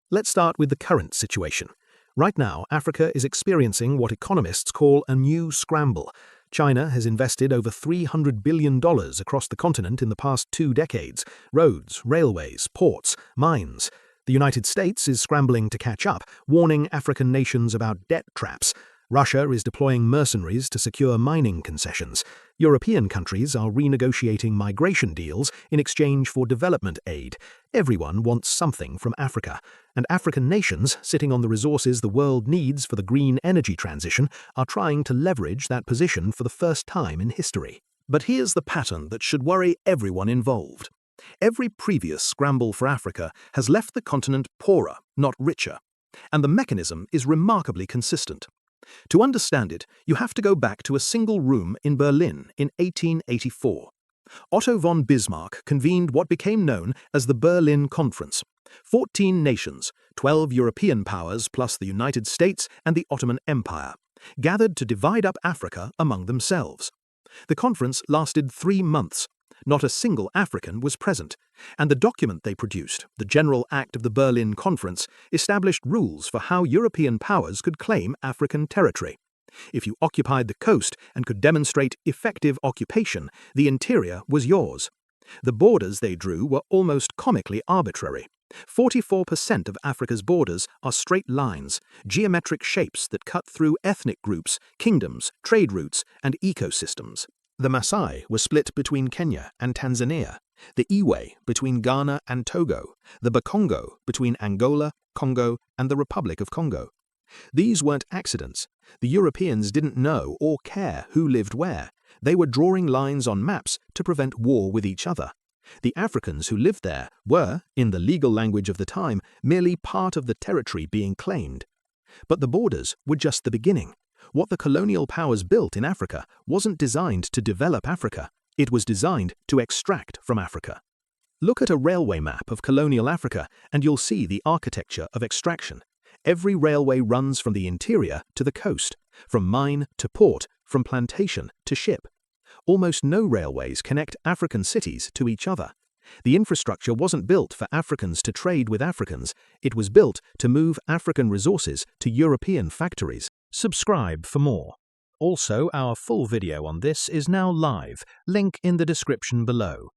Let's start with the current situation. Right now, Africa is experiencing what economists call a new scramble. China has invested over $300 billion across the continent in the past 2 decades: roads, railways, ports, mines. The United States is scrambling to catch up, warning African nations about debt traps. Russia is deploying mercenaries to secure mining concessions. European countries are renegotiating migration deals in exchange for development aid. Everyone wants something from Africa, and African nations, sitting on the resources the world needs for the green energy transition, are trying to leverage that position for the first time in history. But here's the pattern that should worry everyone involved. Every previous scramble for Africa has left the continent poorer, not richer, and the mechanism is remarkably consistent. To understand it, you have to go back to a single room in Berlin in 1884. Otto von Bismarck convened what became known as the Berlin Conference. 14 nations, 12 European powers plus the United States and the Ottoman Empire, gathered to divide up Africa among themselves. The conference lasted 3 months. Not a single African was present, and the document they produced, the General Act of the Berlin Conference, established rules for how European powers could claim African territory. If you occupied the coast and could demonstrate effective occupation, the interior was yours. The borders they drew were almost comically arbitrary. 44% of Africa's borders are straight lines, geometric shapes that cut through ethnic groups, kingdoms, trade routes, and ecosystems. The Maasai were split between Kenya and Tanzania, the Iwe between Ghana and Togo, the Bakongo between Angola, Congo, and the Republic of Congo. These weren't accidents. The Europeans didn't know or care who lived where. They were drawing lines on maps to prevent war with each other. The Africans who lived there were, in the legal language of the time, merely part of the territory being claimed. But the borders were just the beginning. What the colonial powers built in Africa wasn't designed to develop Africa. It was designed to extract from Africa. Look at a railway map of colonial Africa and you'll see the architecture of extraction. Every railway runs from the interior to the coast, from mine to port, from plantation to ship. Almost no railways connect African cities to each other. The infrastructure wasn't built for Africans to trade with Africans. It was built to move African resources to European factories. Subscribe for more. Also, our full video on this is now live, link in the description below.